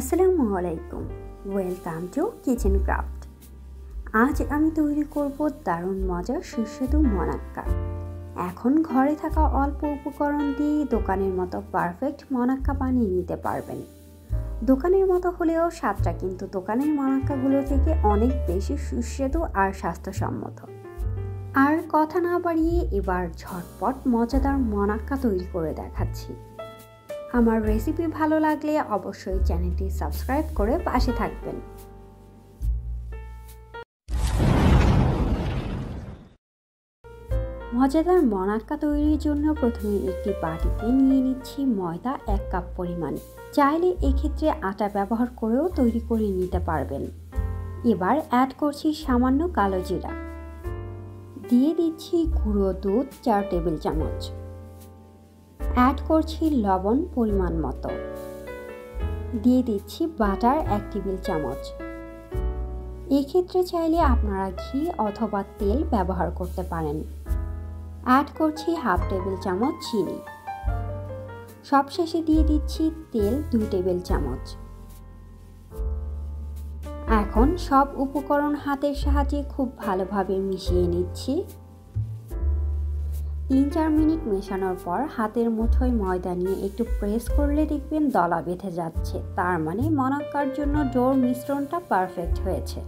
আসসালামু আলাইকুম, welcome to kitchen craft. আজ আমি তৈরি করব দারুণ মজার সুস্বাদু মনাক্কা। এখন ঘরে থাকা অল্প উপকরণ দিয়ে দোকানের মতো পারফেক্ট মনাক্কা বানিয়ে নিতে পারবেন। দোকানের মতো হলেও স্বাদটা কিন্তু দোকানের মনাক্কাগুলো থেকে অনেক বেশি সুস্বাদু আর স্বাস্থ্যসম্মত। আর কথা না বাড়িয়ে এবার ঝটপট মজাদার মনাক্কা তৈরি করে দেখাচ্ছি। আমার রেসিপি ভালো লাগলে অবশ্যই চ্যানেলটি সাবস্ক্রাইব করে পাশে থাকবেন। মজাদার মনাক্কা তৈরির জন্য প্রথমে একটি বাটিতে নিয়ে নিচ্ছি ময়দা 1 কাপ পরিমাণ। চাইলে এক্ষেত্রে আটা ব্যবহার করেও তৈরি করে নিতে পারবেন। এবার অ্যাড করছি সামান্য কালো জিরা, দিয়ে দিচ্ছি গুঁড়ো দুধ 4 টেবিল চামচ, অ্যাড করছি লবণ পরিমাণ মতো, দিয়ে দিচ্ছি বাটার 1 টেবিল চামচ। এক্ষেত্রে চাইলে আপনারা ঘি অথবা তেল ব্যবহার করতে পারেন। অ্যাড করছি হাফ টেবিল চামচ চিনি। সবশেষে দিয়ে দিচ্ছি তেল 2 টেবিল চামচ। এখন সব উপকরণ হাতের সাহায্যে খুব ভালোভাবে মিশিয়ে নিচ্ছি। 3-4 মিনিট মেশানোর পর হাতের মুঠোয় ময়দা নিয়ে একটু প্রেস করলে দেখবেন দলা বেঁধে যাচ্ছে, তার মানে মনাক্কার জন্য ডোর মিশ্রণটা পারফেক্ট হয়েছে।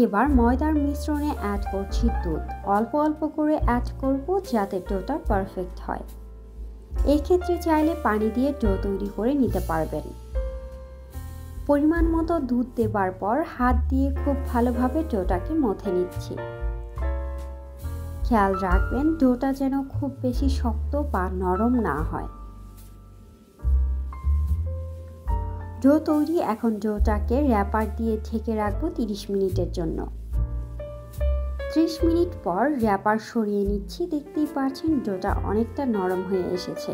এবার ময়দার মিশ্রণে অ্যাড করছি দুধ। অল্প অল্প করে অ্যাড করব যাতে ডোটা পারফেক্ট হয়। এক্ষেত্রে চাইলে পানি দিয়ে ডো তৈরি করে নিতে পারবেন। পরিমাণ মতো দুধ দেবার পর হাত দিয়ে খুব ভালোভাবে ডোটাকে মথে নিচ্ছি। খেয়াল রাখবেন ডোটা যেন খুব বেশি শক্ত বা নরম না হয়। ডো তৈরি। এখন ডোটাকে র্যাপার দিয়ে ঢেকে রাখবো 30 মিনিটের জন্য। 30 মিনিট পর র্যাপার সরিয়ে নিচ্ছি। দেখতেই পাচ্ছেন ডোটা অনেকটা নরম হয়ে এসেছে।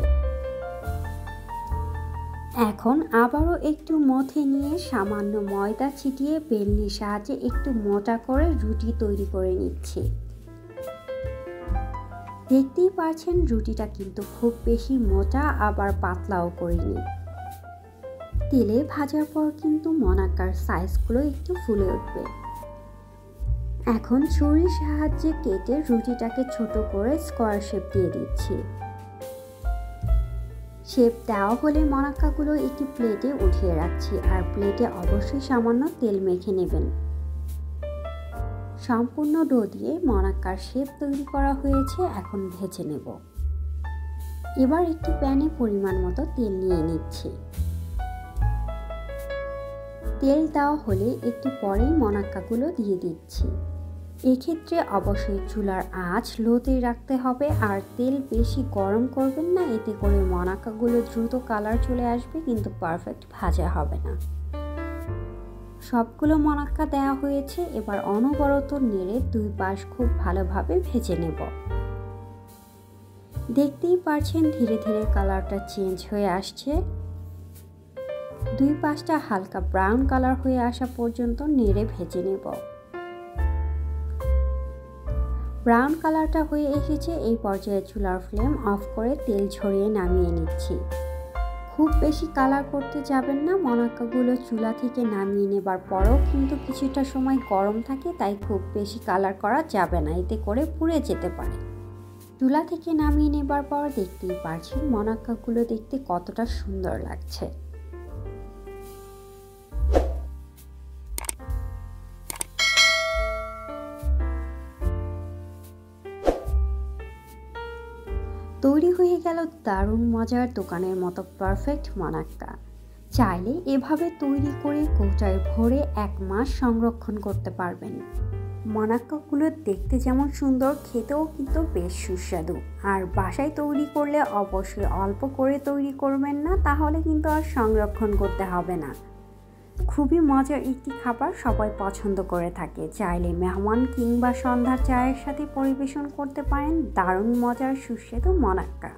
এখন আবারও একটু মথে নিয়ে সামান্য ময়দা ছিটিয়ে বেলনির সাহায্যে একটু মোটা করে রুটি তৈরি করে নিচ্ছি। দেখতেই পাচ্ছেন রুটিটা কিন্তু খুব বেশি মোটা আবার পাতলাও করিনি। তেলে ভাজার পর কিন্তু মনাক্কার সাইজগুলো একটু ফুলে উঠবে। এখন ছুরির সাহায্যে কেটে রুটিটাকে ছোট করে স্কোয়ার শেপ দিয়ে দিচ্ছি। শেপ দেওয়া হলে মনাক্কাগুলো একটি প্লেটে উঠিয়ে রাখছি, আর প্লেটে অবশ্যই সামান্য তেল মেখে নেবেন। সম্পূর্ণ ডো দিয়ে মনাক্কার শেপ তৈরি করা হয়েছে, এখন ভেজে নেব। এবার একটি প্যানে পরিমাণ মতো তেল নিয়ে নিচ্ছি। তেল দেওয়া হলে একটু পরেই মনাক্কাগুলো দিয়ে দিচ্ছি। এক্ষেত্রে অবশ্যই চুলার আঁচ লোতে রাখতে হবে, আর তেল বেশি গরম করবেন না, এতে করে মনাক্কাগুলো দ্রুত কালার চলে আসবে কিন্তু পারফেক্ট ভাজা হবে না। সবগুলো মনাক্কা দেওয়া হয়েছে। এবার অনবরত নেড়ে 2 পাশ খুব ভালোভাবে ভেজে নেব। দেখতেই পাচ্ছেন ধীরে ধীরে কালারটা চেঞ্জ হয়ে আসছে। 2 পাশটা হালকা ব্রাউন কালার হয়ে আসা পর্যন্ত নেড়ে ভেজে নেব। ব্রাউন কালারটা হয়ে এসেছে। এই পর্যায়ে চুলার ফ্লেম অফ করে তেল ঝরিয়ে নামিয়ে নিচ্ছি। খুব বেশি কালার করতে যাবেন না। মনাক্কাগুলো চুলা থেকে নামিয়ে নেবার পরও কিন্তু কিছুটা সময় গরম থাকে, তাই খুব বেশি কালার করা যাবে না, এতে করে পুড়ে যেতে পারে। চুলা থেকে নামিয়ে নেবার পর দেখতেই পাচ্ছেন মনাক্কাগুলো দেখতে কতটা সুন্দর লাগছে। তৈরি হয়ে গেল দারুণ মজার দোকানের মতো পারফেক্ট মনাক্কা। চাইলে এভাবে তৈরি করে কৌটায় ভরে 1 মাস সংরক্ষণ করতে পারবেন। মনাক্কাগুলো দেখতে যেমন সুন্দর, খেতেও কিন্তু বেশ সুস্বাদু। আর বাসায় তৈরি করলে অবশ্যই অল্প করে তৈরি করবেন না, তাহলে কিন্তু আর সংরক্ষণ করতে হবে না। খুবই মজার একটি খাবার, সবাই পছন্দ করে থাকে। চাইলে মেহমান কিংবা সন্ধ্যার চায়ের সাথে পরিবেশন করতে পারেন দারুণ মজার সুস্বাদু মনাক্কা।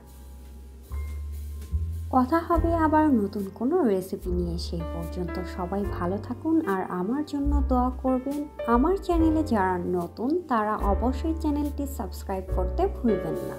কথা হবে আবার নতুন কোনো রেসিপি নিয়ে। সেই পর্যন্ত সবাই ভালো থাকুন আর আমার জন্য দোয়া করবেন। আমার চ্যানেলে যারা নতুন তারা অবশ্যই চ্যানেলটি সাবস্ক্রাইব করতে ভুলবেন না।